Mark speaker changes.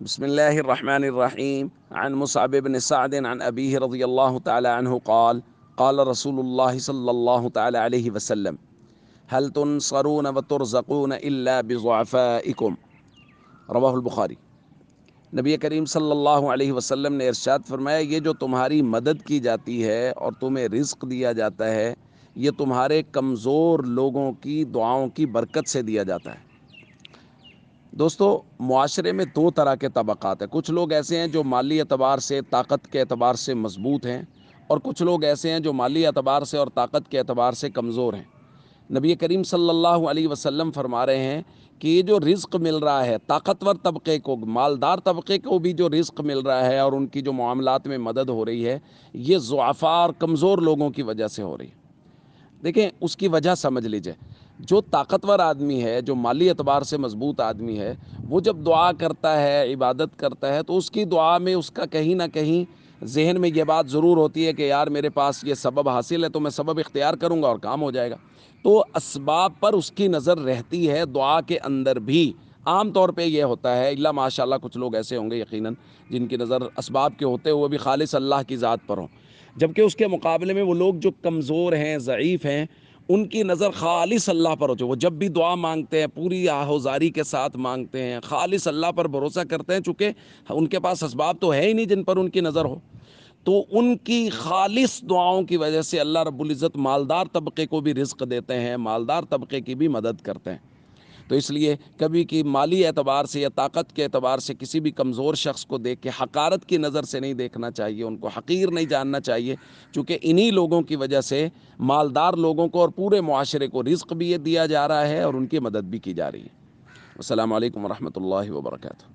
Speaker 1: بسم الله الرحمن الرحيم. عن مصعب بن سعد عن أبيه رضي الله تعالى عنه قال قال رسول الله صلى الله تعالى عليه وسلم هل تنصرون وترزقون إلا بضعفائكم رواہ البخاری۔ نبی کریم صلی اللہ علیہ وسلم نے ارشاد فرمایا، یہ جو تمہاری مدد کی جاتی ہے اور تمہیں رزق دیا جاتا ہے، یہ تمہارے کمزور لوگوں کی دعاؤں کی برکت سے دیا جاتا ہے۔ دوستو، معاشرے میں دو طرح کے طبقات ہیں۔ کچھ لوگ ایسے ہیں جو مالی اعتبار سے، طاقت کے اعتبار سے مضبوط ہیں، اور کچھ لوگ ایسے ہیں جو مالی اعتبار سے اور طاقت کے اعتبار سے کمزور ہیں۔ نبی کریم صلی اللہ علیہ وسلم فرما رہے ہیں کہ یہ جو رزق مل رہا ہے طاقتور طبقے کو، مالدار طبقے کو بھی جو رزق مل رہا ہے اور ان کی جو معاملات میں مدد ہو رہی ہے، یہ ضعفاء اور کمزور لوگوں کی وجہ سے ہو رہی ہے۔ دیکھیں، اس کی وجہ سمجھ لیجئے۔ جو طاقتور آدمی ہے، جو مالی اعتبار سے مضبوط آدمی ہے، وہ جب دعا کرتا ہے، عبادت کرتا ہے، تو اس کی دعا میں اس کا کہیں نہ کہیں ذہن میں یہ بات ضرور ہوتی ہے کہ یار میرے پاس یہ سبب حاصل ہے تو میں سبب اختیار کروں گا اور کام ہو جائے گا۔ تو اسباب پر اس کی نظر رہتی ہے دعا کے اندر بھی۔ عام طور پہ یہ ہوتا ہے، الا ماشاءاللہ کچھ لوگ ایسے ہوں گے یقیناً جن کی نظر اسباب کے ہوتے ہوئے بھی خالص اللہ کی ذات پر ہوں، جبکہ اس کے مقابلے میں وہ لوگ جو کمزور ہیں، ضعیف ہیں، ان کی نظر خالص اللہ پر ہوتی ہے۔ وہ جب بھی دعا مانگتے ہیں پوری آہوزاری کے ساتھ مانگتے ہیں، خالص اللہ پر بھروسہ کرتے ہیں، چونکہ ان کے پاس اسباب تو ہے ہی نہیں جن پر ان کی نظر ہو، تو ان کی خالص دعاؤں کی وجہ سے اللہ رب العزت مالدار طبقے کو بھی رزق دیتے ہیں، مالدار طبقے کی بھی مدد کرتے ہیں۔ تو اس لیے کبھی کی مالی اعتبار سے یا طاقت کے اعتبار سے کسی بھی کمزور شخص کو دیکھ کے حقارت کی نظر سے نہیں دیکھنا چاہیے، ان کو حقیر نہیں جاننا چاہیے، چونکہ انہی لوگوں کی وجہ سے مالدار لوگوں کو اور پورے معاشرے کو رزق بھی یہ دیا جا رہا ہے اور ان کی مدد بھی کی جا رہی ہے۔ السلام علیکم ورحمۃ اللہ وبرکاتہ۔